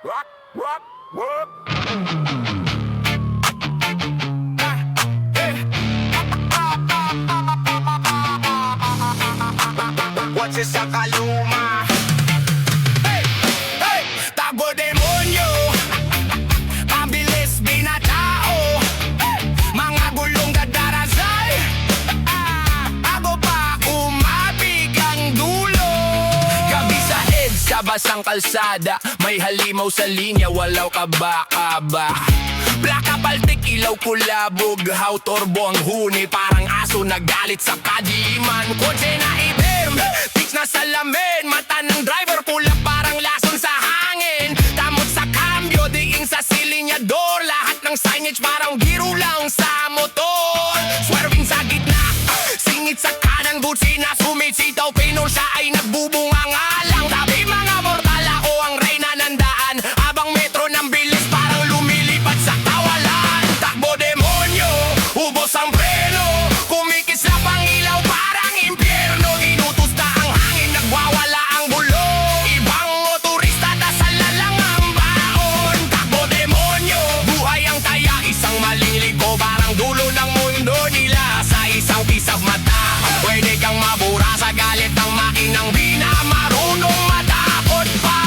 Rock, rock, work. What's this sa kaluma? Hey! Hey! Tago demonyo! Pabilis binatao! Mga gulong dadarasal! Ako pa umabig ang dulo! Gabi sa EDSA, basang kalsada. May halimaw sa linya, walaw kaba-kaba. Plaka paltik, ilaw kulabog. How turbo ang huni, parang aso nagalit sa kadiman. Kotse na iberm, tiks na salamin. Mata ng driver, pula parang lason sa hangin. Tamot sa cambio, diing sa silinyador. Lahat ng signage parang giro lang sa motor. Swerving sa gitna, singit sa kanang butsina. Sumisitaw, pinol siya ay nagbubunga nga lang. Tabi mga mortal, ako ang reyna ng daan. Abang metro ng bilis, parang lumilipat sa kawalan. Takbo demonyo, ubos ang preno. Kumikislap ang ilaw, parang impyerno. Inutusta ang hangin, nagwawala ang gulong. Ibang motorista, dasal na lang ang baon. Takbo demonyo, buhay ang taya. Isang maling liko, parang dulo ng mundo nila. Sa isang pisang mata, pwede kang mabura sa galit ng makinang di na marunong matakot pa.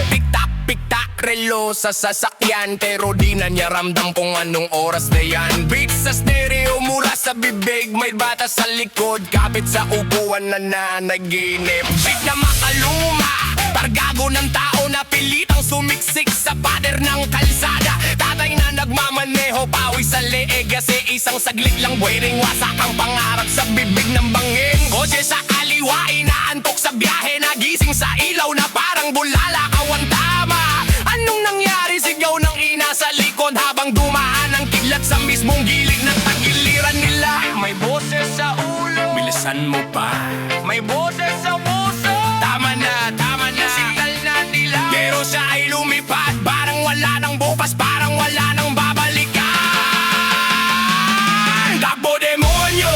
Tik-tak, tik-tak, relo sa sasakyan. Pero di na niya ramdam kung anong oras na yan. Beats sa stereo, mura sa bibig. May bata sa likod, kapit sa upuan na nanaginip. Beat na makaluma, targago ng tao na pilitang sumiksik sa pader ng kalsada. Tatay na nagmamaneho, pawis sa leeg. Kasi isang saglit lang buwering wasak ang pangarap sa bibig ng bangin. Kotse sa kaliwa, inaantok sa biyahe. Nagising sa ilaw na parang bulala, kawan tama. Anong nangyari? Sigaw ng ina sa likod habang dumaan ang kidlat sa mismong gilid ng tagiliran nila. May boses sa ulo, bilisan mo pa. May boses sa puso, tama na, signal na nila. Pero siya ay lumipad, parang wala nang bukas, parang wala nang babalikan. Takbo demonyo,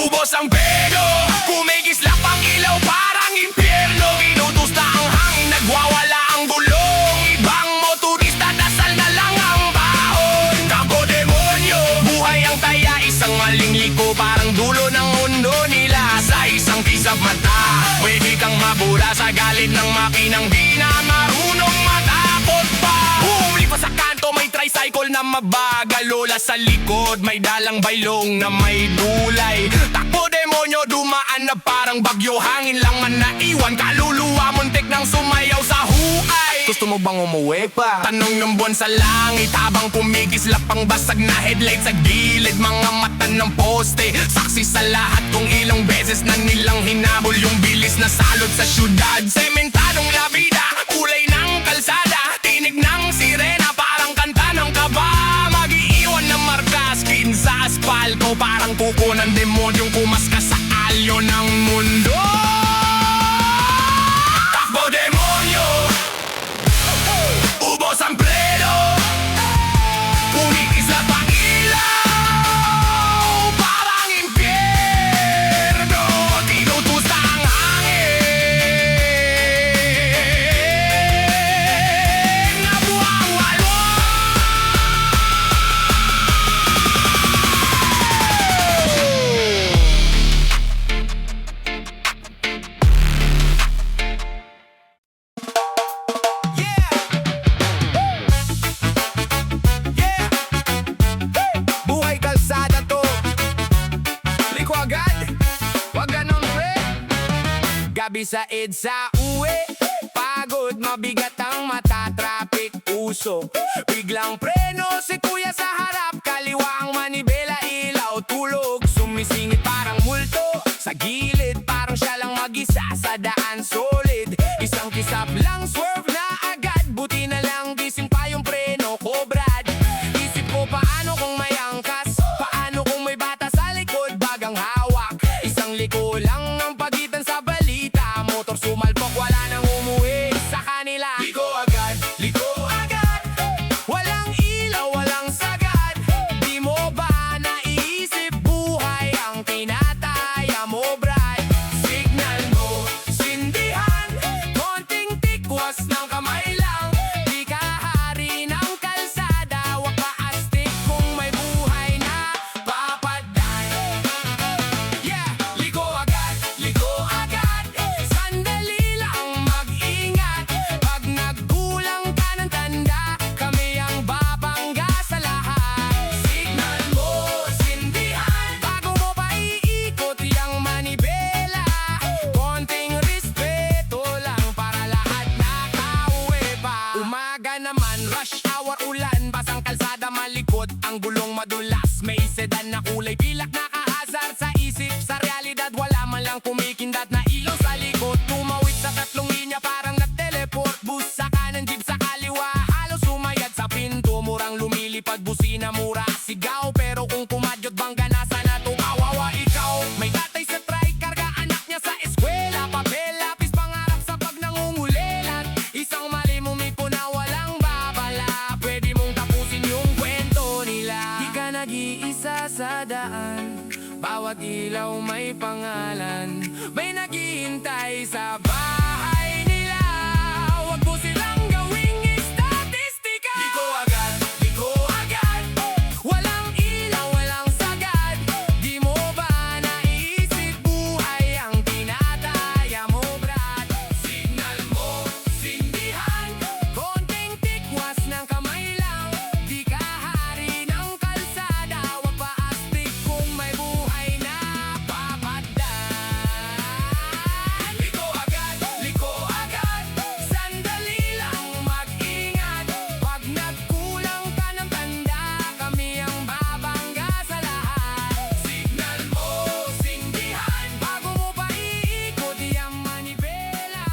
ubos ang pego. Kumikislap ang ilaw, parang impyerno. Inutusta ang hangin, nagwawala ang gulong. Ibang motorista, dasal na lang ang baon. Takbo demonyo, buhay ang taya. Isang maling liko, parang dulo ng mundo nila. Sa isang kisap mata, pwede kang mabura sa galit ng makinang di na marunong matakot pa. Lipas sa kanto, may tricycle na mabagal. Lola sa likod, may dalang baylong na may dulay. Takbo demonyo, dumaan na parang bagyo. Hangin lang man naiwan, kaluluwa muntik nang sumayaw sa huay. Gusto mo bang umuwi pa? Tanong ng buwan sa langit habang kumikislap ang basag na headlight sa gilid. Mga mata ng poste, saksi sa lahat kung ilang beses na nilang hinabol yung bilis na salot sa syudad. Sementadong labida, kulay ng kalsada, tinig ng sirena, parang kanta ng kaba. Mag-iiwan ng marka, skin sa aspalto, parang kuko ng demonyong kumaskas sa alyo ng mundo. Takbo demonyo, ubos ang pleno. Kumikislap ang ilaw, parang impyerno. Tinutusta ang hangin, nabuwawalo. Yeah! Yeah! Buhay kalsada to. Liko agad, wag ganun pre. Gabi sa EDSA uwi, pagod, mabigat ang mata, traffic, uso. Biglang preno si kuya sa harap, kaliwa ang manibela, ilaw, tulog. Sumisingit parang multo, sa gilid parang siya lang mag-isa sa daan solid. Isang kisap lang, swerve na agad, buti na lang gising pa yung preno ko, Brad. Isip ko paano kung may angkas, paano kung may bata sa likod, bagang hawak. Isang liko lang ang pagitan sa balita, motor sumalpok, wala nang umuwi sa kanila. Liko agad, walang ilaw, walang sagad. Di mo ba naiisip buhay ang tinataya mo, Brad? Signal mo, sindihan pindot na ilaw sa likod. Tumawid sa tatlong linya parang nag-teleport. Bus sa kanan, jeep sa kaliwa, halos sumayad sa pinto. Murang lumilipad, busina mura, sigaw. Pero kung kumadyot bangga, nasa na to kawawa ikaw. May tatay sa trike, karga anak niya sa eskwela. Papel, lapis, pangarap sa pag nangungulilat. Isang mali mumiko na walang babala. Pwede mong tapusin yung kwento nila. Di ka nag-iisa sa daan, bawat ilaw may pangalan. May naghihintay sa bahay nila. Huwag mo silang gawing istatistika. Di ko agad walang ilaw, walang sagad. Di mo ba naisip buhay ang tinataya mo, brad? Signal mo, sindihan, konting tikwas ng kamay lang. Di ka hari ng kalsada, wag paastig kung may buhay na papadaan. Liko agad, sandali lang mag-ingat. Pag nagkulang ka ng tanda, kami ang babangga sa lahat. Signal mo, sindihan, bago mo pa iikot yung manibela.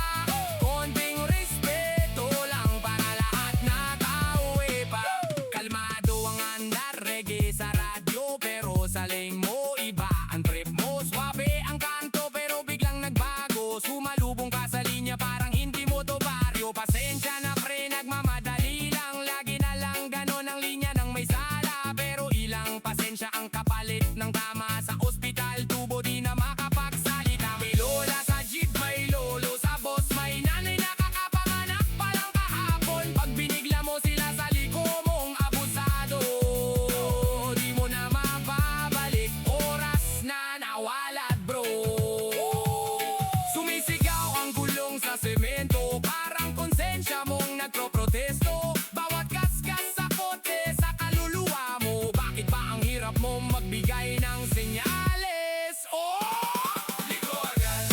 Konting respeto lang para lahat nakauwi pa. Kalmado ang andar, reggae sa radyo, pero sa lane mo iba. Ang trip mo, swabe ang kanto, pero biglang nagbago. Sumalubong ka sa linya, parang hindi mo to baryo. Pasensya na pre, nagmamadali lang. Lagi na lang ganon ang linya ng may sala. Pero ilang pasensya ang kapalit ng tama. Sa ospital, tubo di na makapagsalita. May lola sa jeep, may lolo sa boss, may nanay nakakapanganak pa lang kahapon. Pag binigla mo sila sa liko mong abusado, di mo na mababalik, oras na nawalat bro. Sumisigaw ang gulong sa semento, parang konsensya mong nagproprotesto. Bawat kaskas sa kote, sa kaluluwa mo, bakit ba ang hirap mo magbigay ng senyales? Oh! Liko agad.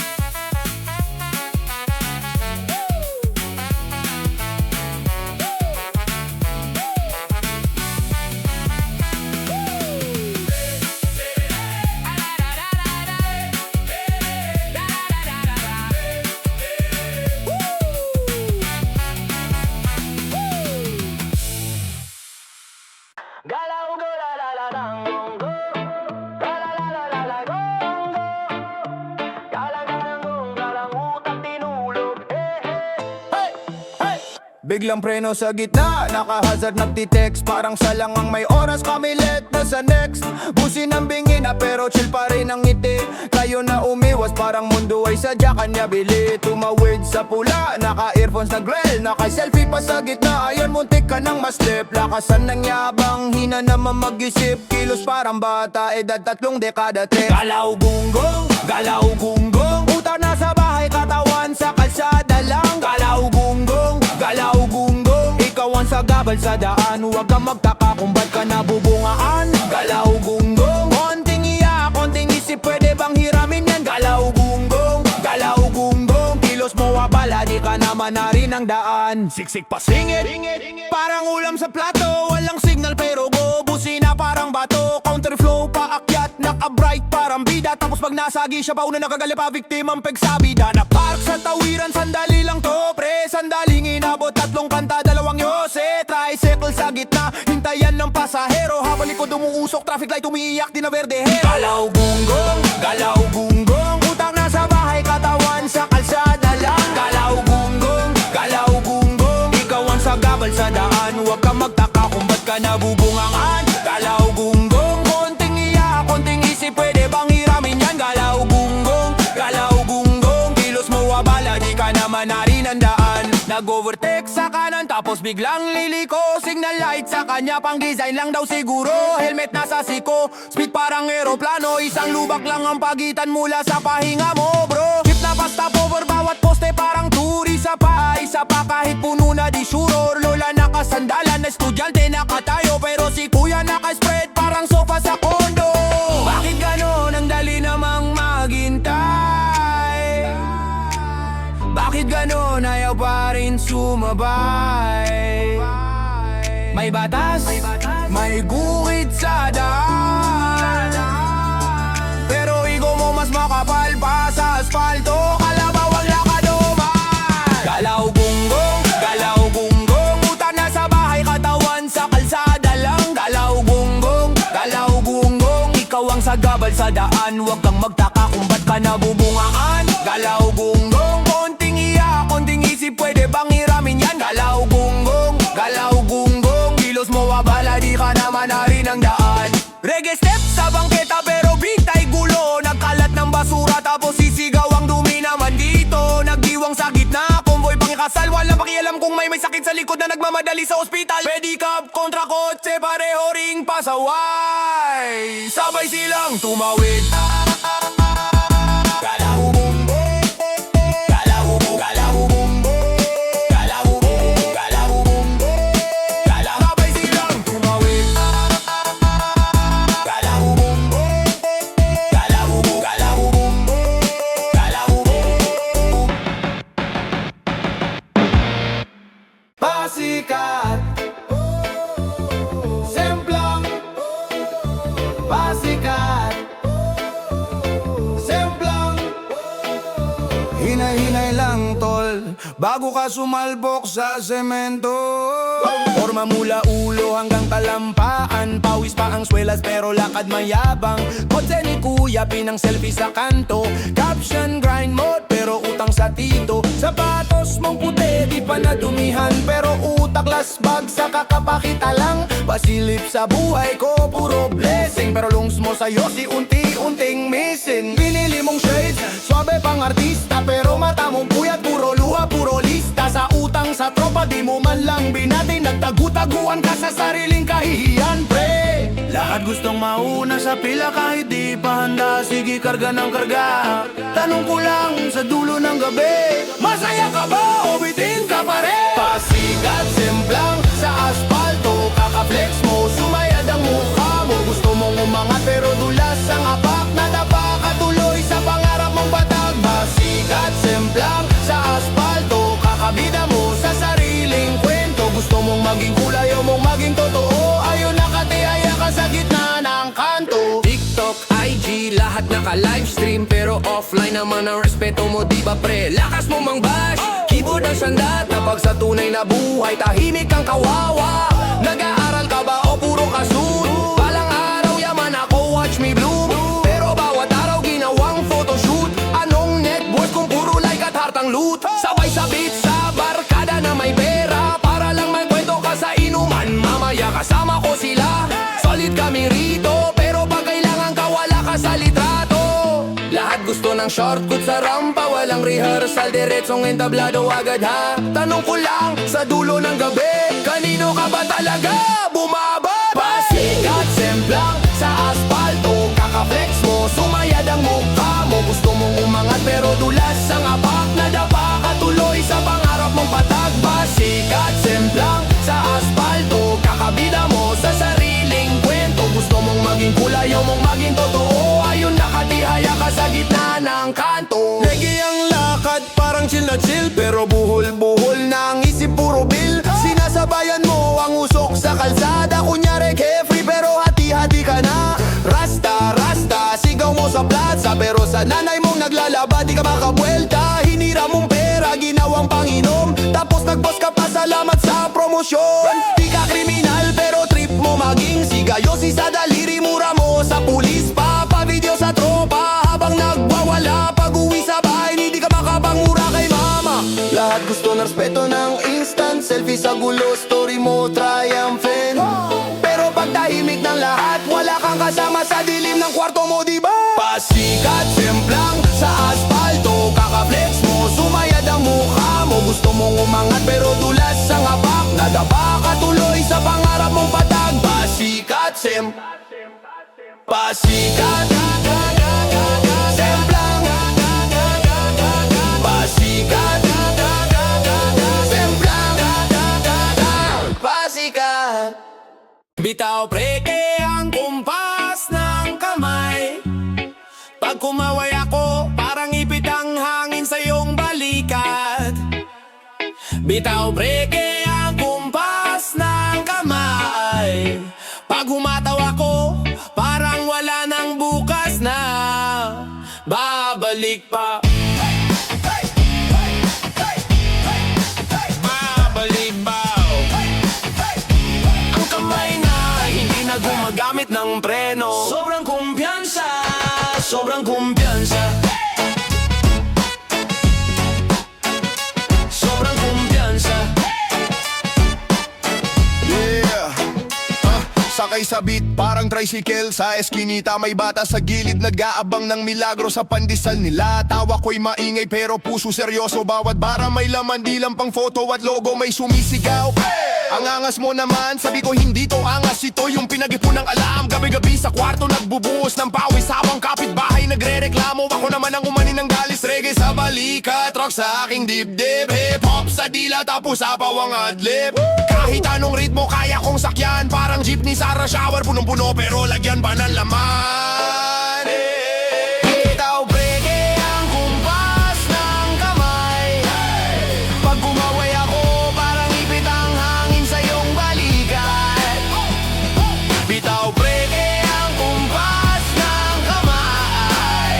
Galaw go la la la lang go, la la la la la la go. Galang galang gong, galang utak tinulog. Hey! Biglang preno sa gitna, naka-hazard nagtitext. Parang salang ang may oras, kami let na sa next. Busin ang bingi na pero chill pa rin ang ngiti. Kayo na umiwas, parang mundo ay sadya kanya bili. Tumawid sa pula, naka-earphones na grill. Naka-selfie pa sa gitna, ayun muntik ka nang maslip. Lakasan ng yabang, hina naman mag-isip. Kilos parang bata, edad 3 dekada trip. Galaw gunggong, utak na sa bahay, katawan sa kalsada lang. Galaw gunggong, ikaw ang sagabal sa daan. Huwag kang magtaka kung ba't ka nabubungaan. Galaw gunggong, konting iya, konting isip, pwede bang hiramin yan? Galaw gunggong, kilos mo abala, di ka naman na rin ang daan. Siksik pa singit, parang ulam sa plato. Walang signal pero go, busina parang bato. Counterflow pa akyat, naka-bright parang bida. Tapos pag nasagi siya, pauna nakagali pa, viktimang pegsabida. Na park sa tawiran, sandali lang to pre. Sandaling inabot, 3 kanta, 2 yose. Tricycle sa gitna, hintayan ng pasahero. Habang likod umuusok, traffic light umiiyak, di na berdehero. Galaw gunggong, utang na sa bahay, katawan sa kalsada lang. Galaw gunggong, ikaw ang sagabal sa daan. Huwag kang magtaka kung ba't ka nabubungangan. Galaw gunggong, konting iya, konting isip, pwede bang hiramin yan? Galaw gunggong, kilos mo abala, di ka naman na rin ang daan. Nag-overtake sa kanan, tapos biglang liliko. Signal light sa kanya, pang design lang daw siguro. Helmet nasa siko, speed parang eroplano. Isang lubak lang ang pagitan mula sa pahinga mo bro. Jeep na pa stop over, bawat poste parang turi. Isa pa kahit puno na di sure. Lola nakasandalan, estudyante nakatayo. Pero si kuya naka-spread, parang sofa sa kondo. Bakit ganon ang dali namang maghintay? Bakit ganon ayaw pa rin sumabay? May batas, may guhit sa daan, pero ikaw mo mas makapal pa sa asphalt. sa daan, huwag kang magtaka kung ba't ka nabubungaan. Galaw gunggong, konting iya, konting isip, pwede bang hiramin yan? Galaw gunggong, kilos mo abala, di ka naman narin ang daan. Reggae step sa bangketa pero bintay gulo, nagkalat ng basura tapos sisigaw ang dumi naman dito. Nagdiwang sa gitna, convoy pangikasal, walang pakialam kung may sakit sa likod na nagmamadali sa ospital. Pedicab kontra kotse, pareho ring pasaway, sabay silang tumawid. Galaw gunggong, galaw gunggong, galaw gunggong, galaw gunggong, galaw gunggong, galaw. Sabay silang tumawid. Galaw gunggong, galaw gunggong, galaw gunggong, galaw gunggong. Pasikat, semplang, pasikat, semplang. Hinay-hinay lang tol, bago ka sumalbok sa semento. Forma mula ulo hanggang talampaan, pawis pa ang swelas pero lakad mayabang. Kotse ni kuya, pinang selfie sa kanto, caption grind mode pero utang sa tito. Sapatos mong puti, di pa nadumihan pero utak lasbag sa kakapakita lang. Pasilip sa buhay ko, puro blessing pero lungs mo sa'yo si unti-unting missing. Pinili mong shades, swabe pang artista pero mata mong puyat, puro luha, puro lista. Sa utang sa tropa, di mo man lang binati, nagtagu-taguan ka sa sariling kahihiyan, pre. Lahat gustong mauna sa pila kahit di pa handa, sige karga ng karga. Tanong ko lang sa dulo ng gabi, masaya ka ba o bitin ka pa rin? Pasikat, semplang sa asfalto, kakaflex mo, sumayad ang mukha mo. Gusto mong umangat pero dulas ang apak, nadapa ka tuloy sa pangarap mong batag. Pasikat, semplang sa asfalto, kakabida mo sa sariling kwento. Gusto mong maging kulay o mong maging totoo, ayun nakatihaya ka sa gitna ng kanto. TikTok, IG, lahat naka-livestream pero offline naman ang respeto mo, di ba pre? Lakas mo mang bash, keyboard ang sandat na pag sa tunay na buhay, tahimik kang kawawa. Nag-aaral ka ba o puro kasun? Palang araw yaman ako, watch me bloom, pero bawat araw ginawang photoshoot. Anong net worth kung puro like at hartang loot? Sabay sa beat sa barkada na may pera, para lang may kwento ka sa inuman. Mamaya kasama ko sila, solid kami rito, pero pag kailangan ka wala ka sa litrato. Lahat gusto ng shortcut sa rampa, walang rehearsal, diretsong entablado agad ha. Tanong ko lang sa dulo ng gabi, kanino ka ba talaga bumaba? Pasikat, semplang sa asfalto, kakaflex mo, sumayad ang mukha mo. Gusto mong umangat pero dulas ang apak, nadapa ka tuloy sa pangarap mong patag. Pasikat, semplang sa asfalto, kakabida mo sa sariling kwento. Gusto mong maging kulay o mong maging totoo, ayun nakatihaya ka sa gitna ng kanto. Reggae ang lakad, parang chill na chill, pero buhol-buhol na ang isip, puro bill. Sinasabayan mo ang usok sa kalsada, kunyari carefree pero hati-hati ka na. Rasta, rasta, sigaw mo sa plaza, pero sa nanay mong naglalaba di ka makabuelta. Hinira mong pera, ginawang panginom, tapos nagboss ka pa, salamat sa promosyon. Di ka kriminal pero trip mo maging sigayosi sa daliri, mura mo sa pulis pa, pa-video sa tropa habang nagwawala. Pag-uwi sa bahay, hindi ka makapangura kay mama. Lahat gusto ng respeto ng instant, selfie sa gulo, story mo triumphant. Pero pag tahimik ng lahat, wala kang kasama sa dilim ng kwarto mo, diba? Pasikat, semplang sa asfalto, kakaflex mo, sumayad ang mukha mo. Gusto mong umangat pero dulas ang apak, nadapa ka tuloy sa pangarap mong patag. Pasikat, pasikat, semplang, pasikat, semplang, pasikat. Bitaw preke ang kumpas ng kamay, pag kumaway ako, parang ipit ang hangin sa iyong balikat. Bitaw preke ang kumpas ng kamay, pag humataw ako, parang wala nang bukas na. Babalik pa, babalik pa. Ang kamay na hindi na gumagamit ng preno, sobrang kumpiyansa. Sobrang kumpiyansa. Sobrang kumpiyansa. Yeah. Sakay sa beat, parang tricycle sa eskinita. May bata sa gilid, nag-aabang ng milagro sa pandesal nila. Tawa ko'y maingay pero puso seryoso. Bawat bara may laman, di lang pang photo at logo may sumisigaw. Ang angas mo naman, sabi ko hindi to angas. Ito yung pinag-ipon ng alam. Gabi-gabi sa kwarto nagbubuhos ng pawis. Habang kapitbahay nagre-reklamo, ako naman ang umani ng galis. Reggae sa balikat, rock sa aking dibdib. Hip-hop sa dila, tapos sapaw ang adlib. Kahit anong ritmo kaya kong sakyan. Parang jeepney sa rush hour, punong-puno pero lagyan pa ng laman. Bitaw breke ang kumpas ng kamay. Pag gumaway ako, parang ipit ang hangin sa iyong balikat. Bitaw breke ang kumpas ng kamay.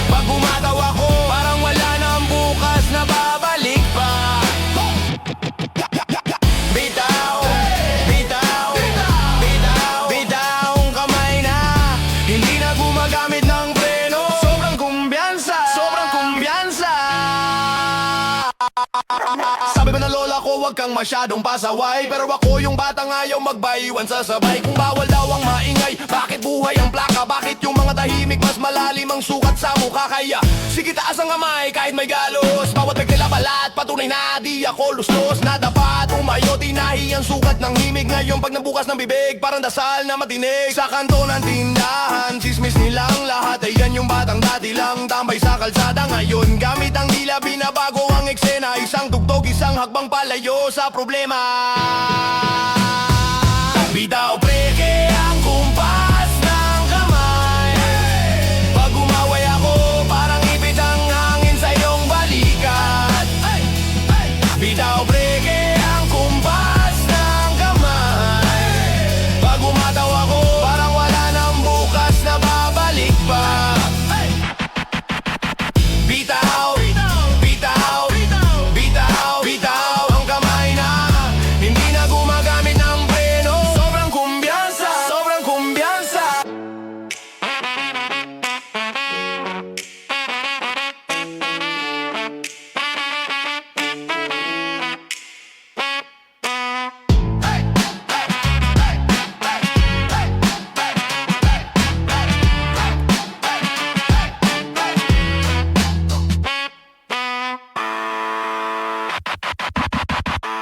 Pag gumataw ako, parang wala nang bukas na babalik pa. Bitaw, bitaw, bitaw, bitaw ang kamay na hindi na gumagamit ng preno. Sobrang kumbiyansa, sobrang kumbiyansa. Sabi ba ng lola ko, wag kang masyadong pasaway. Pero ako yung batang ayaw magbayiwan sa sabay. Kung bawal daw ang maingay, bakit buhay ang plaka? Bakit yung mga tahimik mas malalim ang sukat sa mukha? Kaya sige taas ang kamay kahit may galos. Bawat pagkilabalat, patunay na di ako lustos. Na dapat umayo, tinahi ang sukat ng himig. Ngayon pag nabukas ng bibig, parang dasal na matinig. Sa kanto ng tindahan, sismis nilang lahat. Ayan yung batang dati lang tambay sa kalsada. Ngayon gamit ang dila, binabago ang eksena. Isang tugtog, isang hakbang palayo sa problema. Bitaw breke ang kumpas ng kamay. Pag umaway ako, parang ipit ang hangin sa iyong balikat. Bitaw breke ang kumpas ng kamay. Pag umataw ako, parang wala nang bukas na babalik pa. Bitaw, bitaw, bitaw, bitaw ang kamay na hindi na gumagamit ng preno. Sobrang kumbiyansa, sobrang kumbiyansa.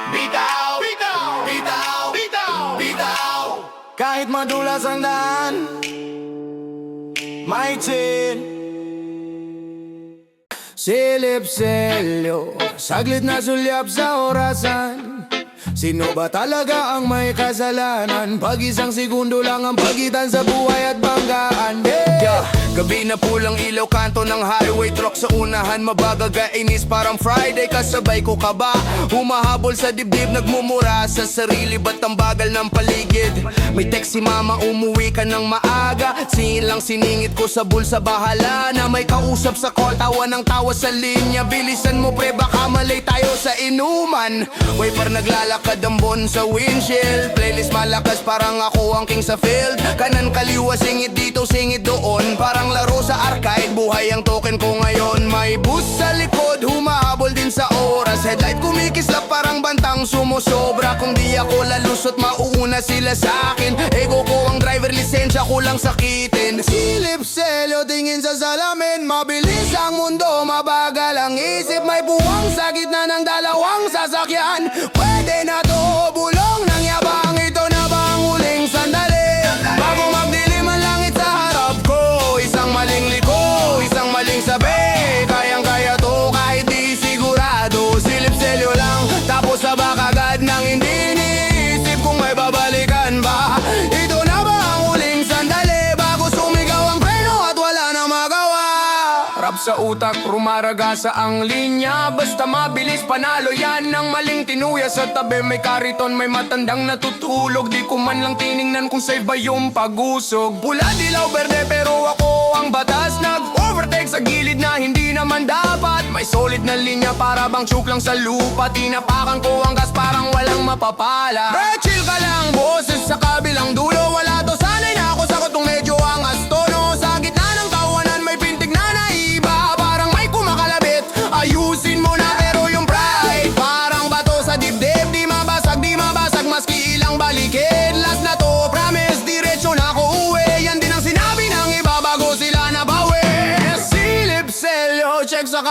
Bitaw, bitaw, bitaw, bitaw, bitaw. Kahit madulas ang daan, may tin. Silip-selyo, saglit na sulyap sa orasan. Sino ba talaga ang may kasalanan? Pag isang segundo lang ang pagitan sa buhay at banggaan. Yeah. Gabi na pulang ilaw, kanto ng highway truck sa unahan. Mabagal kainis parang Friday, kasabay ko ka ba? Humahabol sa dibdib, nagmumura sa sarili. Ba't ang bagal ng paligid? May text si mama, umuwi ka ng maaga. Silang siningit ko sa bulsa, bahala na. May kausap sa call, tawa ng tawa sa linya. Bilisan mo pre, baka malay tayo sa inuman. Wiper naglalakad ang bon sa windshield. Playlist malakas, parang ako ang king sa field. Kanan kaliwa, singit dito, singit doon. Parang laro sa arcade, buhay ang token ko ngayon. May bus sa likod, humahabol din sa oras. Headlight kumikislap, parang bantang sumusobra. Kung di ako lalusot, mauuna sila sa akin. Ego ko ang driver, lisensya ko lang sakitin. Silip-selyo, tingin sa salamin. Mabilis ang mundo, mabagal ang isip. May buwang sa gitna ng dalawang sasakyan. Pwede na to, bulong ng yabang. Ito na ba ang huling sandali? Bago magdilim ang langit sa harap ko. Isang maling liko, isang maling sabi. Kayang-kaya to kahit di sigurado. Silip-selyo lang, tapos sabak agad nang hindi niisip kung may babalikan ba. Ito na ba ang huling sandali? Bago sumigaw ang preno at wala na magawa. Rap sa utak, rumaragasa ang linya. Basta mabilis, panalo yan ng maling tinuya. Sa tabi may kariton, may matandang natutulog. Di ko man lang tiningnan kung safe ba yung pag-usog. Pula, dilaw, berde, pero ako ang batas. Nag-overtake sa gilid na hindi naman dapat. May solid na linya, para bang chuk lang sa lupa. Tinapakan ko ang gas, parang walang mapapala. Pre, chill ka lang, boses sa kabilang dulo. Wala to, sanay na ako sa kutong medyo angas tono. Sa gitna ng tawanan, may pinto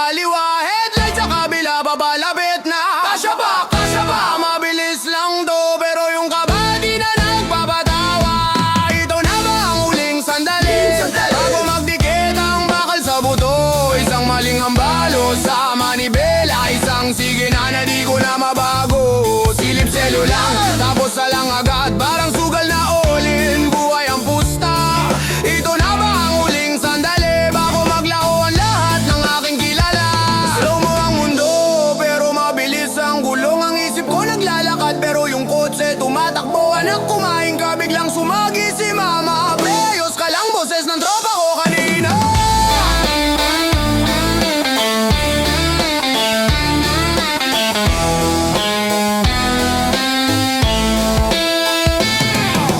kaliwa, headlight sa kabila, babalapit na. Kasya ba? Kasya ba? Mabilis lang to, pero yung kaba di na nagpapatawa. Ito na ba ang huling sandali? Bago magdikit ang bakal sa buto, isang maling hambalo sa manibela, isang sige na di ko na mabago. Silip selo lang, tapos na lang agad, parang sugal na olin, buhay ang pusta. Ito na ba ang huling sandali, bago maglao ang lahat ng aking kilala. Slow mo ang mundo, pero mabilis ang gulong. Ang isip ko naglalakad, pero yung kotse tumatakbo. Anak, kumain ka, biglang sumagi si mama. Preyos ka lang, boses ng tropa ko kanina.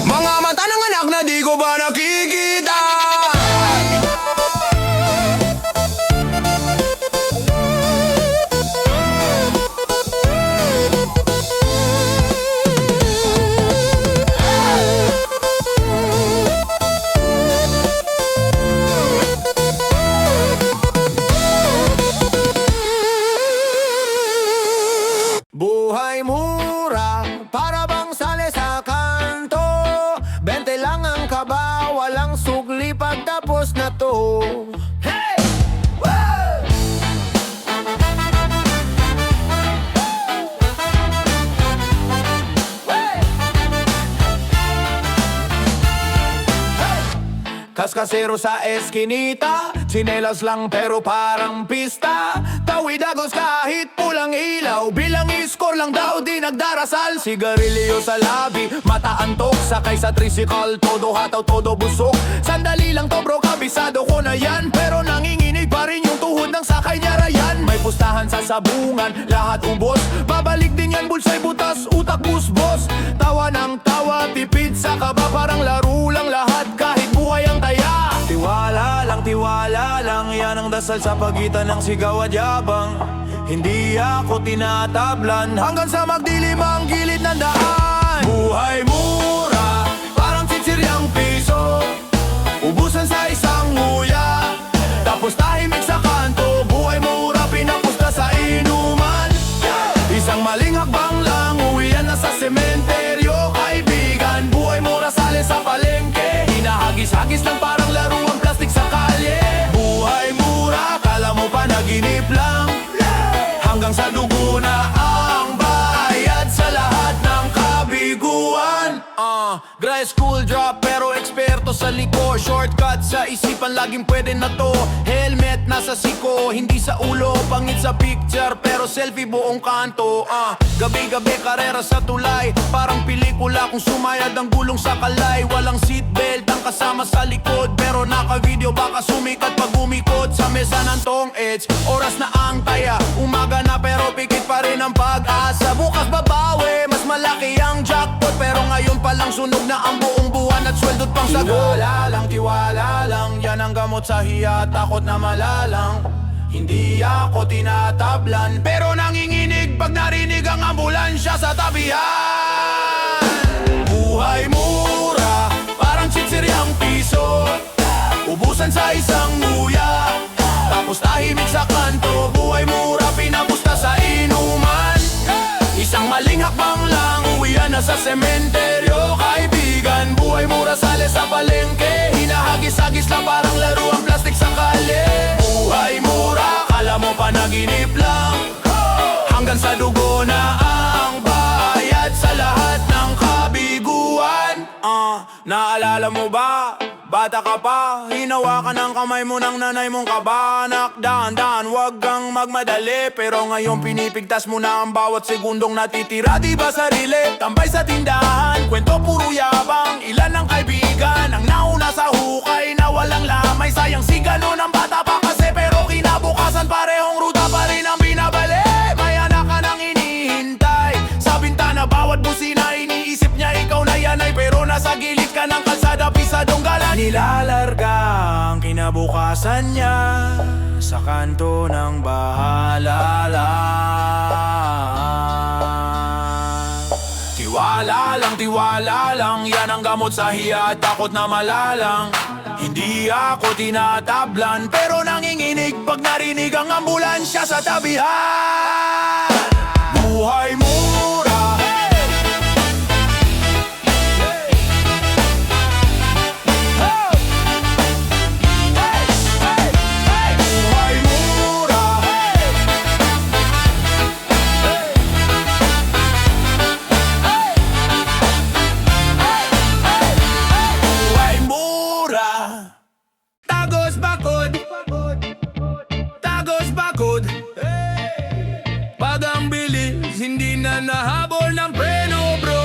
Mga mata ng anak na di ko ba nakikita? Buhay mura, para bang sale sa kanto. 20 lang ang kaba, walang sugli pagtapos na to. Hey! Woo! Kaskasero sa eskinita, tsinelas lang pero parang pista. Tawid agos kahit pulang ilaw, bilang iskor lang daw di nagdarasal. Sigarilyo sa labi, mata antok, sakay sa tricycle, todo hataw, todo busok. Sandali lang to bro, kabisado ko na yan, pero nanginginig pa rin yung tuhod ng sakay niya Rayan. May pustahan sa sabungan, lahat ubos, babalik din yan, bulsay butas, utak busbos. Tawa ng tawa, tipid sa kaba, parang laro lang lahat kahit buhay ang taya. Tiwala lang, yan ang dasal sa pagitan ng sigaw at yabang. Hindi ako tinatablan, hanggang sa magdilim ang gilid ng daan. Buhay mura, parang chichiryang piso, ubusan sa isang nguya, tapos tahimik sa kanto. Buhay mura, pinapusta sa inuman. Isang maling hakbang lang, uwian na sa sementeryo. Kaibigan, buhay mura, sale sa palengke, hinahagis-hagis lang parang laro ang plastic sa kalye. Buhay mura, kala mo pa naginip lang, hanggang sa dugo na ang bayad sa lahat ng kabiguan. Grad school drop pero eksperto sa liko, shortcut sa isipan laging pwede na to. Helmet nasa siko, hindi sa ulo, pangit sa picture pero selfie buong kanto. Gabi-gabi karera sa tulay, parang pelikula kung sumayad ang gulong sa kalay. Walang seatbelt ang kasama sa likod, pero naka-video baka sumikat pag umikot sa mesa ng tong edge. Oras na ang taya, umaga na pero pikit pa rin ang pag-asa. Bukas babawi, mas malaki ang jackpot, pero ngayon pa lang sunog na ang buong buwan at sweldo't pang sagot. Tiwala lang, yan ang gamot sa hiya, takot na malalang. Hindi ako tinatablan, pero nanginginig pag narinig ang ambulansya sa tabihan. Buhay mura, parang chichiryang piso, ubusan sa isang nguya, tapos tahimik sa kanto. Buhay mura, pinapusta sa inuman. Isang maling hakbang lang, uwian na sa sementeryo. Kaibigan, buhay mura, sale sa palengke, hinahagis-hagis lang parang laro ang plastic sa kalye. Buhay mura, kala mo pa naginip lang, hanggang sa dugo na ang bayad sa lahat ng kabiguan. Naalala mo ba? Bata ka pa, hinawakan ng kamay mo ng nanay mong kabanak. Dahan-dahan, wag kang magmadali, pero ngayon pinipigtas mo na ang bawat segundong natitira. Di ba sarili? Tambay sa tindahan, kwento puro yabang. Ilan ang kaibigan ang nauna sa hukay na walang lamay. Sayang si ganon ang bata pa kasi, pero kinabukasan parehong ruta pa rin ang binabali. May anak ka nang inihintay sa bintana, bawat busina iniisip niya ikaw na yanay, pero nasa gilid ka ng kalsada, pisadong gala. Nilalarga ang kinabukasan niya sa kanto ng bahala lang. Tiwala lang, yan ang gamot sa hiya at takot na malalang. Hindi ako tinatablan, pero nanginginig pag narinig ang ambulansya sa tabihan. Buhay mura. Buhay mura. Buhay mura. Tagos bakod, tagos bakod. Pag ang bilis, hindi na nahabol ng preno, bro.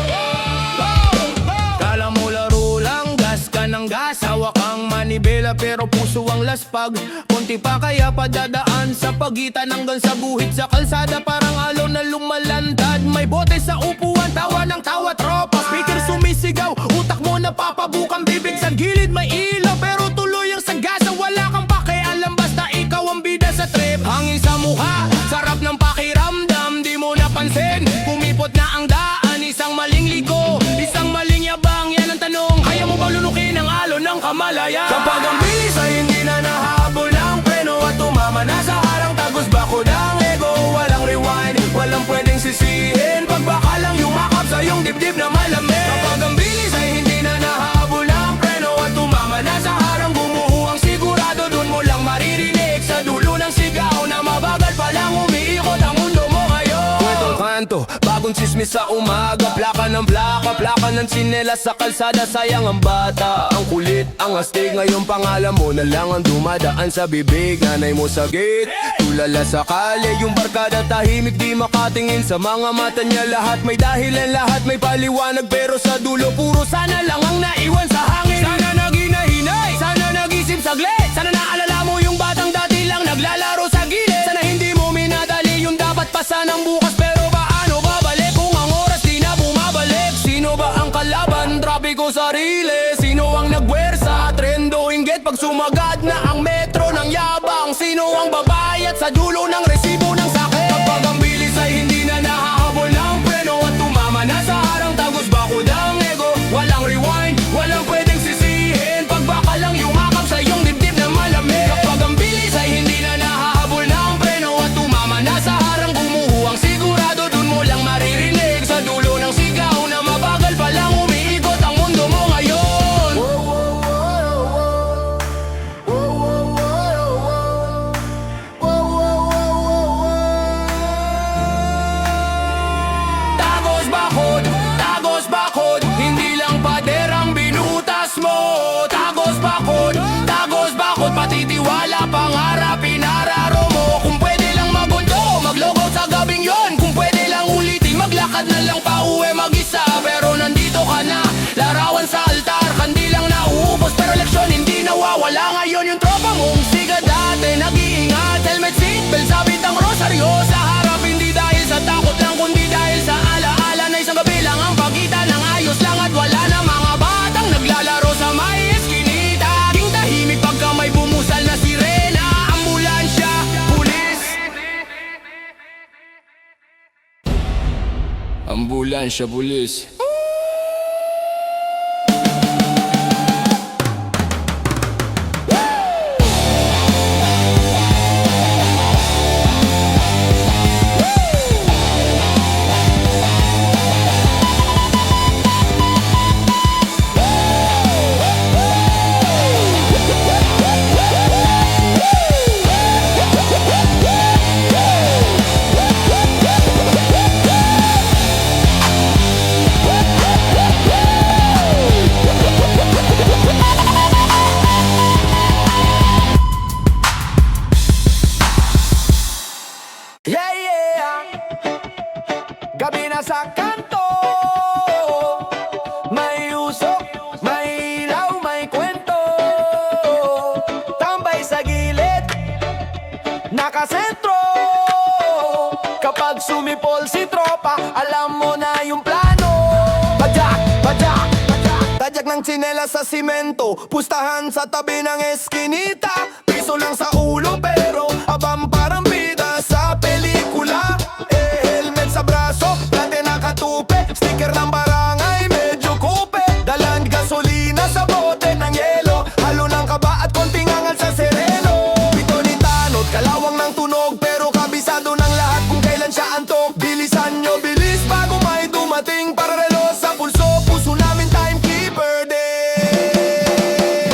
Kala mo laro lang, gas ka ng gas. Hawak ang manibela pero puso ang laspag. Kunti pa kaya padadaan sa pagitan hanggang sa guhit sa kalsada. Parang alon na lumalantad. May bote sa upuan, tawa ng tawa tropa. Speaker sumisigaw, utak mo napapabukang bibig. Sa gilid may ilaw pero tuloy ang sagasa. Wala kang pakialam basta ikaw ang bida sa trip. Hangin sa mukha, sarap ng pakiramdam. Di mo napansin, kumipot na ang daan. Isang maling liko, isang maling yabang. Yan ang tanong, kaya mo bang lunukin ang alon ng kamalayan? Kapag ang bilis ay hindi na nahabol ng preno at tumama na sa harang, tagos bakod ang ego. Walang rewind, walang pwedeng sisihin. Pag baka lang yumakap sa iyong dibdib na malamig. Kapag ang bilis ay hindi na nahabol ng preno at tumama na sa harang, gumuho ang sigurado. Dun mo lang maririnig sa dulo ng sigaw na mabagal pa lang umiikot ang mundo mo ngayon. Kwentong kanto, bagong sismis sa umaga. Plaka ng plaka, plaka ng tsinelas sa kalsada. Sayang ang bata, ang kulit, ang astig. Ngayon pangalan mo na lang ang dumadaan sa bibig. Nanay mo sa gate, tulala sa kalye. Yung barkada tahimik, di makatingin sa mga mata niya. Lahat may dahilan, lahat may paliwanag. Pero sa dulo, puro sana lang ang naiwan sa hangin. Sana naginahinay, sana nag-isip saglit. Sana naalala mo yung batang dati lang naglalaro sa gilid. Sana hindi mo minadali yung dapat pa sanang bukas. Pero paano babalik kung ang oras di na bumabalik? Sino ba ang kalaban? Trapiko sarili. Sino ang nagwersa? Trendo inggit pag sumagad na ang metro ng yabang. Sino ang babayat sa dulo ng resibo ng sakit? Kapag ang bilis ay hindi na nahahabol ng preno at tumama na sa harang, tagos bakod ang ego. Walang rewind, walang pwedeng sisihin. Pag baka lang yumakap sa iyong dibdib na malamig. Kapag ang bilis ay hindi na nahahabol ng preno at tumama na sa harang, gumuho ang sigurado. Dun mo lang maririnig sa dulo ng sigaw na mabagal pa lang umiikot ang mundo mo ngayon. Tagos bakod, hindi lang pader ang binutas mo. Tagos bakod, pati tiwala, pangarap, pinararo mo. Kung pwede lang magundo, maglogo sa gabing yon. Kung pwede lang ulitin, maglakad na lang pa uwi mag-isa. Pero nandito ka na, larawan sa altar. Kandilang nauubos pero leksyon hindi nawawala. Ngayon yung tropa mong siga dati nag-iingat, helmet seatbelt, sabit ang rosaryo sa harap. Hindi dahil sa takot lang kundi dahil sa alaala na isang gabi lang ang pagitan ng ayos lang at wala na. Mga batang naglalaro sa may eskinita, aking tahimik pagka may bumusal na sirena. Ambulansya, pulis. Ambulansya, pulis. Gabi na sa kanto, may usok, may ilaw, may kwento. Tambay sa gilid, nakasentro. Kapag sumipol si tropa, alam mo na yung plano. Padyak, padyak, padyak, tadyak ng tsinelas sa simento. Pustahan sa tabi ng eskinita. Piso lang sa ulo pero abang parang bida sa pelikula. Helmet sa braso, plate nakatupe. Sticker ng barangay, medyo kupe. Dalang gasolina sa bote ng yelo. Halo ng kabisado ng lahat kung kailan siya antok. Bilisan nyo, bilis bago may dumating. Para relo sa pulso, puso namin timekeeper din.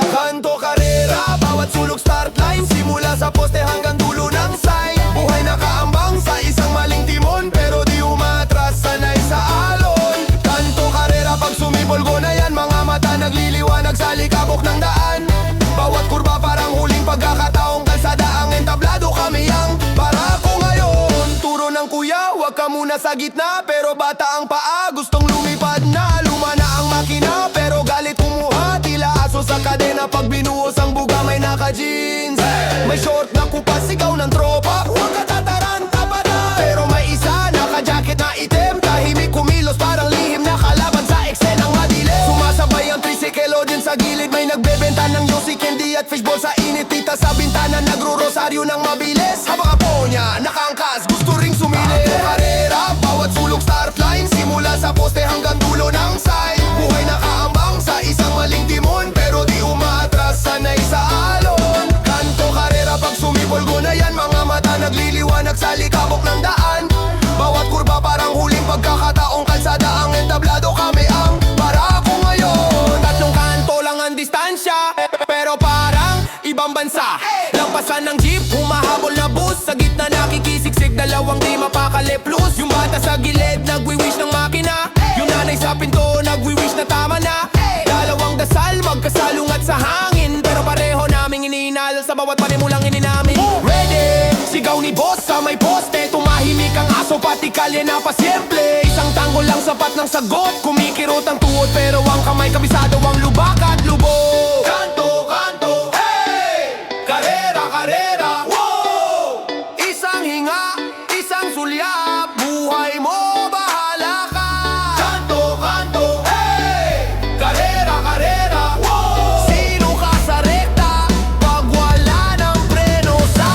Kanto karera, bawat sulok start line. Simula sa poste hanggang dulo ng sign. Buhay nakaambang sa isang maling timon, pero di umatras, sanay sa alon. Kanto karera, pag sumibol ko na yan, mga mata nagliliwanag sa likabok ng daan. Bawat kurba parang huling pagkakataong kalsada ang entablado, kami ang barako ngayon. Turo ng kuya, wag ka muna sa gitna, pero bata ang paa, gustong lumipad na. Luma na ang makina, pero galit kumuha. Tila aso sa kadena, pag binuhos ang buga may naka-jeans. May short na kupas, sigaw ng tropa, huwag ka tataranta pa na. Pero may isa, naka-jacket na itim, tahimik kumilos parang lihim na kalaban sa eksenang madilim. Sumasabay ang tricycle din sa gilid, may nagbebenta ng yosi, candy at fishball sa init. Tita sa bintana, nagro-rosaryo ng mabilis. Habang apo niya, nakaangkas, gusto ring sumili. Karera, bawat sulok start line. Simula sa poste hanggang dulo ng sign. Buhay nakaambang sa isang maling timon, pero di umaatras, sanay sa alon. Kanto karera, pag sumibol ko na yan, mga mata nagliliwanag sa likabok ng daan. Bawat kurba parang huling pagkakataong kalsada ang entablado, kami ang barako ngayon. Tatlong kanto lang ang distansya, pero parang ibang bansa. Lampasan ng jeep, humahabol na bus. Sa gitna nakikisiksik, dalawang di mapakali plus. Yung bata sa gilid, nagwi-wish ng makina. Yung nanay sa pinto, nagwi-wish na tama na. Dalawang dasal, magkasalungat sa hangin, pero pareho naming iniinalal sa bawat panimulang ininamin. Ready! Sigaw ni boss sa may poste, tumahimik ang aso pati kalye na pasyemple. Isang tanggol lang sapat ng sagot, kumikirot ang tuhod pero ang kamay kabisado ang lubak at lubog. Kanto, kanto, hey! Karera, karera, wow! Isang hinga, isang sulyap, buhay mo, bahala ka. Kanto, kanto, hey! Karera, karera, wow! Sino ka sa rekta, pag wala ng preno sa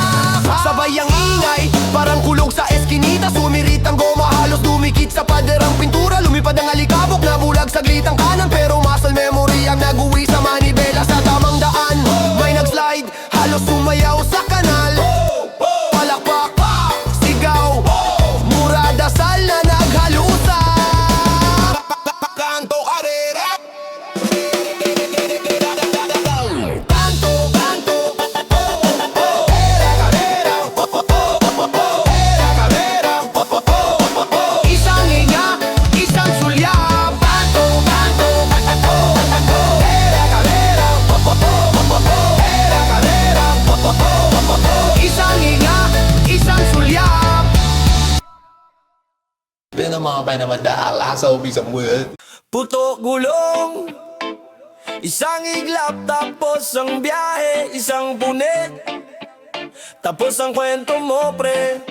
sabay ang ingay, parang kulog sa eskinita. Sumirit ang goma, halos dumikit sa paderang pintura. Lumipad ang alikabok, nabulag saglit ang kanan, pero muscle memory ang nag-uwi sa manibela sa tamang daan. May nag-slide, halos sumayaw sa kanal. Palakpak, sigaw, mura dasal na naghalusa. Kanto karera, kanto, kanto, karera, karera, isang hinga, isang sulyap. Kanto, kanto, karera, isang hinga, isang sulyap. Biết nó mò bay nào mà đã lá sâu bị sầm mưa. Putok gulong, isang iglap, tapos ang biyahe, isang punit, tapos ang kwento mo pre.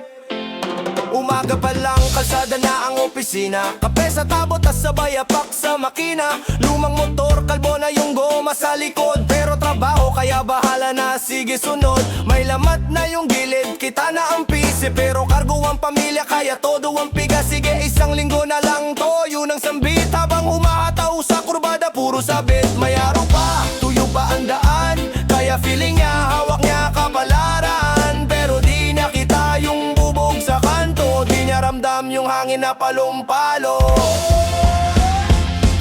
Umaga pa lang, kalsada na ang opisina. Kape sa tabo, tas sabay apak sa makina. Lumang motor, kalbo na yung goma sa likod, pero trabaho kaya bahala na, sige sunod. May lamat na yung gilid, kita na ang pisi, pero kargo ang pamilya kaya todo ang piga. Sige isang linggo na lang to, yun ang sambit. Habang humahataw sa kurbada, puro sabit. May araw pa, tuyo pa ang daan, kaya feeling niya, hawak niya kapalaran. Pero di nakita yung bubog sa kanto, di niya ramdam yung hangin na palumpalo.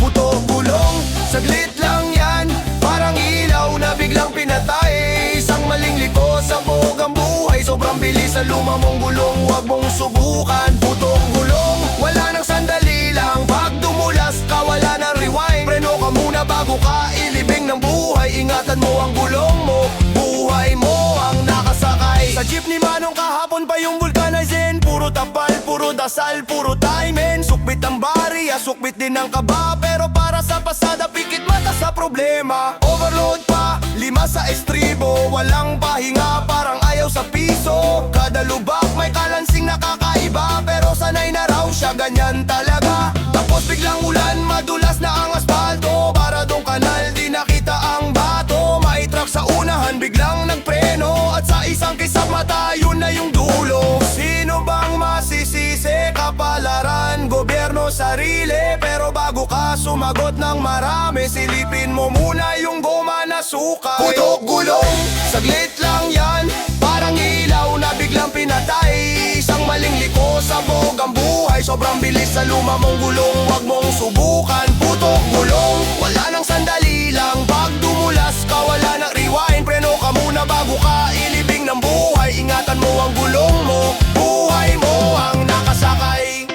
Putok gulong, saglit lang yan, parang ilaw na biglang pinatay. Isang maling liko sa buhok ang buhay, sobrang bilis sa luma mong gulong, huwag mong subukan. Putok gulong, wala nang sandali lang, pag dumulas ka wala nang rewind. Preno ka muna bago ka ilibing ng buhay, ingatan mo ang gulong mo, buhay mo ang nakasakay. Sa jeep ni Manong kahapon pa yung vulcanizen, puro tapal, puro dasal, puro timen. Sukbit ang bariya, sukbit din ang kaba, pero para sa pasada pikit mata sa problema. Overload pa, 5 sa estribo, walang pahinga, parang ayaw sa piso. Kada lubak may kalansing nakakaiba, pero sanay na raw siya, ganyan talaga. Tapos biglang ulan, madulas na ang asfalto, para dong kanal di nakita ang bato. May truck sa unahan, biglang nagpreno, at sa isang kisap mata, yun na yung dulo. Sino bang masisisi? Kapalaran, gobyerno, sarili. Pero bago ka sumagot ng marami, silipin mo muna yung goma na sukay. Putok gulong, saglit lang yan, parang ilaw na biglang biglang pinatay. Isang maling liko, sabog ang buhay. Sobrang bilis sa luma mong gulong, wag mong subukan. Putok gulong, wala nang sandali lang. Pag dumulas ka, wala nang rewind. Preno ka muna bago ka ilibing ng buhay. Ingatan mo ang gulong mo, buhay mo ang nakasakay.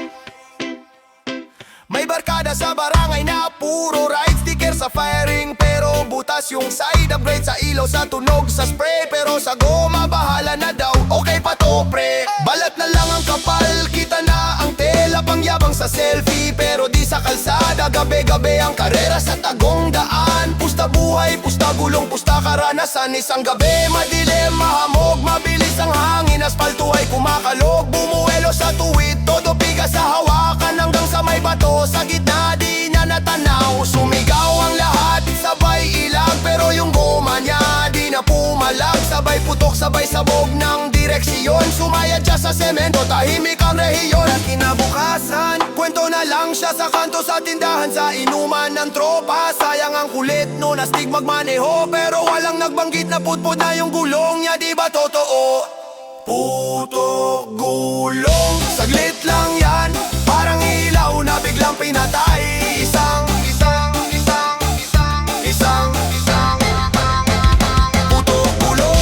May barkada sa barangay na puro ride. Sticker sa firing pero butas yung side. Upgrade sa ilaw, sa tunog, sa spray. Pero sa goma bahala na daw, okay pa to pre. Balat na lang ang kapal, kita na ang tela. Pangyabang sa selfie pero di sa kalsada. Gabi-gabi ang karera sa tagong daan. Pusta buhay, pusta gulong, pusta karanasan. Isang gabi madilim, mahamog, mabilis ang hangin. Asfalto ay kumakalog, bumuelo sa tuwid. Todo bigas sa hawakan hanggang sa may bato. Sa gitna di niya natanaw, sumigaw ang lahat, sabay ilag. Pero yung goma niya di na pumalag. Sabay putok, sabay sabog ng direksyon. Sumayad siya sa semento, tahimik ang rehiyon. At kinabukasan, kwento na lang siya sa kanto sa tindahan. Sa inuman ng tropa, sayang ang kulit no, nastig magmaneho. Pero walang nagbanggit na putput na yung gulong niya, di ba totoo? Putok gulong, saglit lang yan, parang ilaw na biglang pinatay. Isang putok gulong.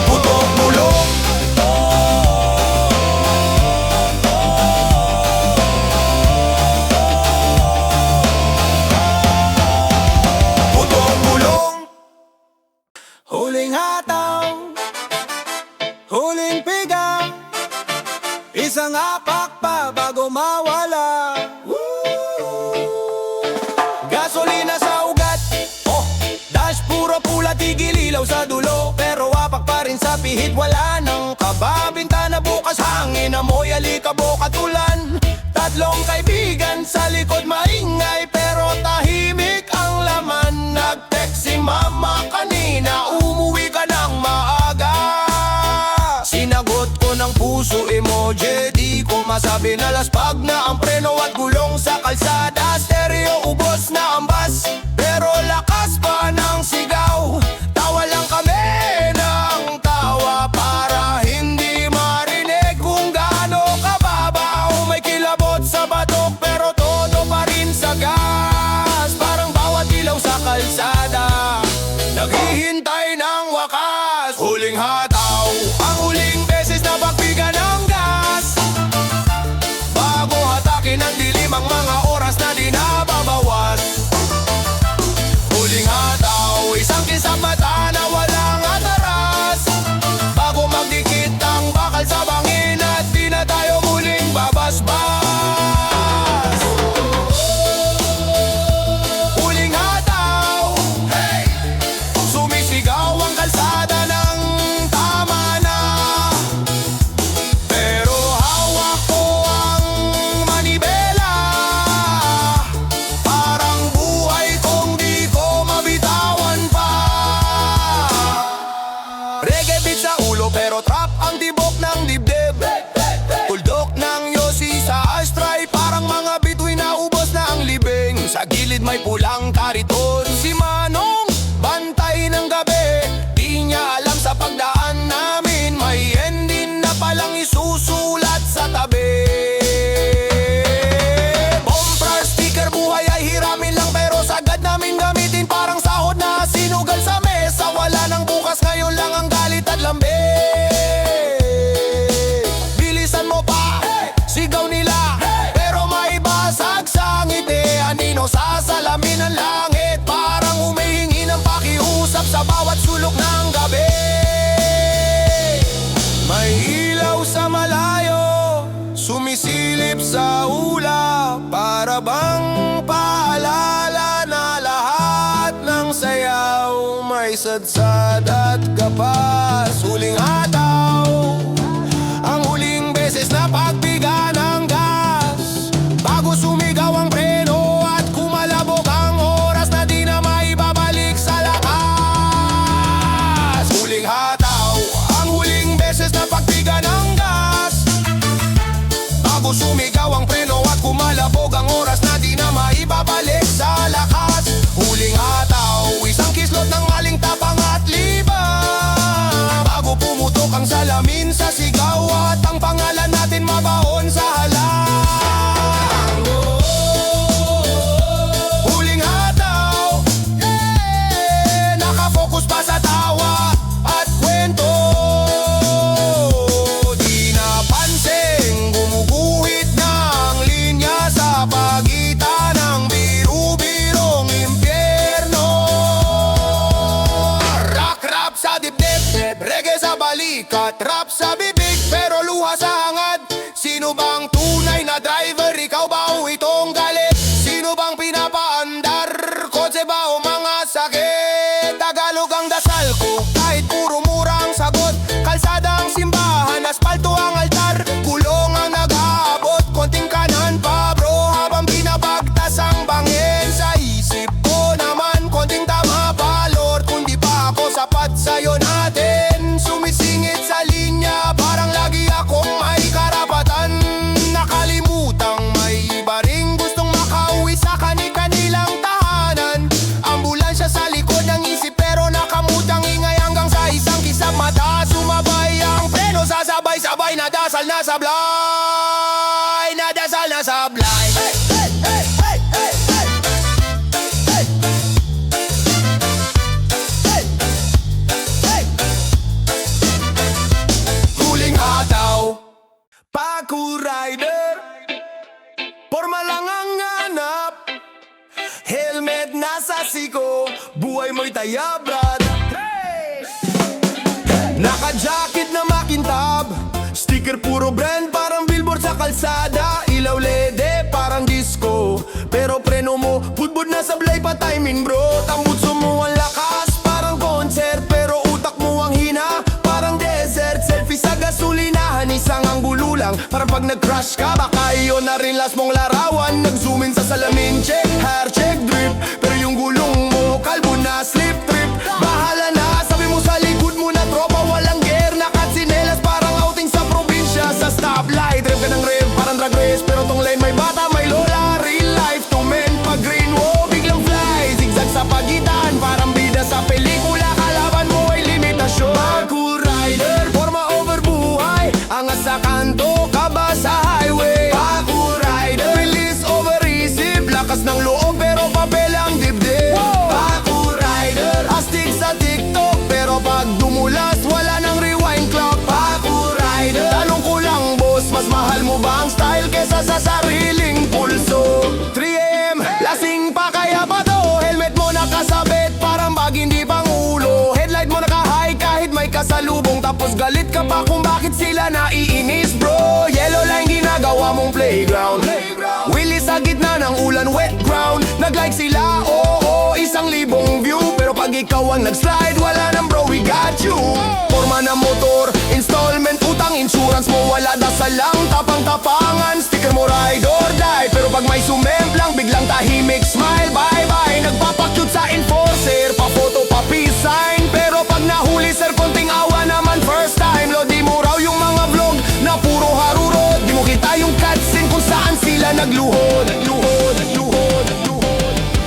Putok gulong. Putok gulong. Huling hataw, huling piga, isang apak pa bago mawala. Gasolina sa ugat, dash puro pula, tigil ilaw sa dulo. Pero apak pa rin sa pihit, wala nang kaba. Bintana bukas, hangin, amoy, alikabok at ulan. Tatlong kaibigan sa likod maingay, pero tahimik ang laman. Nag-text si mama kanina, umuwi ka ng maaga. Sinagot ko ng puso emoji, di ko masabi na laspag na ang preno at gulong sa kalsada. Stereo ubos na ang bus, pero lakas pa ng sigaw. Tawa lang kami ng tawa para hindi marinig kung gaano kababaw. May kilabot sa batok pero todo pa rin sa gas. Parang bawat ilaw sa kalsada naghihintay ng wakas. Huling hataw, ang huling beses na pagbigan ng gas. Bago hatakin ang dilim ang mga oras na di nababawas. Huling hataw, isang kisap mata na walang ataras. Bago magdikit ang bakal sa bangin at di na tayo muling babasbas. Huling hataw, hey! Sumisigaw ang kalsada ng tama na. Pero hawak ko ang manibela. Parang buhay kong di ko mabitawan pa. Reggae beat sa ulo pero trap ang tibok ng dibdib. Tuldok ng yosi sa ashtray, parang mga bituin na ubos na ang libing. Sa gilid may pulang kariton, si Manong bantay ng gabi. Di niya alam sa pagdaan namin, may ending na palang isusulat sa tabi. Bumper sticker, buhay ay hiramin lang pero sagad namin gamitin. Parang sahod na sinugal sa mesa, wala nang bukas, ngayon lang ang galit at lambing. Bilisan mo pa, sigaw nila, pero may basag sa ngiti. Anino sa salamin ng langit, parang humihingi ng pakiusap sa bawat sulok ng gabi. May ilaw sa malayo, sumisilip sa ulap. Para bang paalala na lahat ng sayaw may sadsad at kapas. Huling hataw, ang huling beses na pagbiga ng gas. Bago sumigaw ang preno at kumalabog ang oras na di na maibabalik sa lakas. Huling hataw, ang huling beses na pagbiga ng gas. Bago sumigaw ang preno at kumalabog ang oras na di na maibabalik sikat, rap sa bibig pero luha sa hangad. Sino bang tunay na driver? Ikaw ba o itong galit? Sino bang pinapaandar? Kotse ba o mga sakit? Tagalog ang dasal ko, kahit puro mura ang sagot. Kalsada ang simbahan, asfalto ang altar. Kulong ang nag-aabot, konting kanan pa bro. Habang binabagtas ang bangin sa isip ko naman, konting tama pa Lord. Kung di pa ako sapat sa'yo natin, sumisingit sa linya, parang lagi akong may karapatan. Nakalimutang may iba ring gustong makauwi sa kani-kanilang tahanan. Ambulansya sa likod ng isip pero nakamutang ingay hanggang sa isang kisap mata. Sumabay ang preno, sasabay-sabay, nadasal na sablay, nadasal na sablay. Hey, hey, hey, hey, hey, hey. Hey, hey. Huling hataw, Paku Rider, porma lang ang hanap. Helmet nasa siko, buhay mo'y taya brad. Naka-jacket na makintab, sticker puro brand parang billboard sa kalsada. Ilaw LED parang disco, pero preno mo budbud na sablay pa timing bro. Tambutso mo ang lakas parang concert, pero utak mo ang hina parang desert. Selfie sa gasolinahan, isang anggulo lang, parang pag nag-crash ka baka iyon na rin last mong larawan. Nag-zoom in sa salamin, check, hair check, drip, pero yung gulong mo kalbo na slip trip. Bahala na, sabi mo sa likod mo na tropa walang gear, nakatsinelas parang outing sa probinsya. Sa stoplight, rev ka ng rev parang drag race, pero tong lane may bata may lola. Real life to men, pag green wo biglang fly, zigzag sa pagitan parang bida sa pelikula. Kalaban mo ay limitasyon. Paku Rider, forma over buhay, angas sa kanto, kaba sa highway. Paku Rider, bilis over isip, lakas ng loob pero papel ang dibdib. Paku Rider, astig sa TikTok, pero pag dumulas wala nang rewind clock. Paku Rider, tanong ko lang boss, mas mahal mo ba ang style kesa sa sariling pulso? 3 AM, lasing pa kaya ba to? Helmet mo nakasabit, parang bag hindi pang ulo. Headlight mo naka-high kahit may kasalubong, tapos galit ka pa kung bakit sila naiinis bro. Yellow line ginagawa mong playground, Willy sa gitna ng ulan, wet ground. Nag-like sila, oo, 1,000 view, pero pag ikaw ang nag-slide, wala nang bro, we got you. Forma na motor, installment, utang, insurance mo, wala dasal lang, tapang-tapangan. Sticker mo ride or die, pero pag may sumemplang, biglang tahimik, smile, bye-bye. Nagpapakyut sa enforcer, pa-photo, pa-peace sign, pero pag nahuli sir, konting awa naman first time. Lo, di mo raw yung mga vlog na puro harurot, di mo kita yung cutscene kung saan sila nagluhod.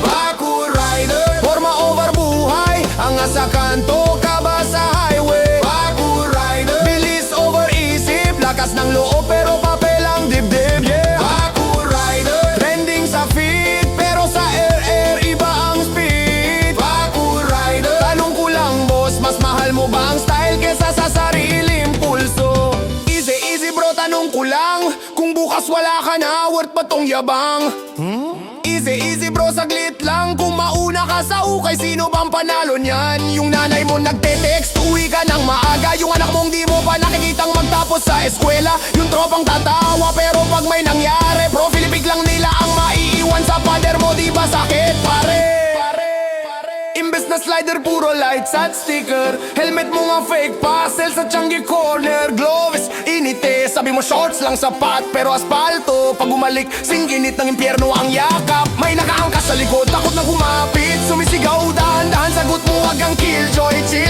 Paku Rider, forma over buhay, angas sa kanto, kaba sa highway. Paku Rider, bilis over isip, lakas ng loob pero papel ang dibdib. Paku Rider, trending sa feed, pero sa air iba ang speed. Paku Rider, tanong ko lang boss, mas mahal mo ba ang style kesa sa sariling pulso? Easy easy bro, tanong ko lang, kung bukas wala ka na, worth ba tong yabang? Easy easy bro, saglit lang, kung mauna ka sa ukay, sino bang panalo niyan? Yung nanay mo nagte-text, uwi ka ng maaga, yung anak mong di mo pa nakikitang magtapos sa eskwela. Yung tropang tatawa, pero pag may nangyari, bro, Filipig lang nila ang maiiwan sa pader mo, di ba sakit pare? Imbes na slider, puro lights at sticker. Helmet mo nga fake, pastel sa Changi corner. Gloves, inite, sabi mo shorts lang sapat, pero asfalto, pag umalik, singginit ng impyerno ang yakap. May nakaangkas sa likod, takot na kumapit, sumisigaw, dahan-dahan, sagot mo wag ang killjoy. Chill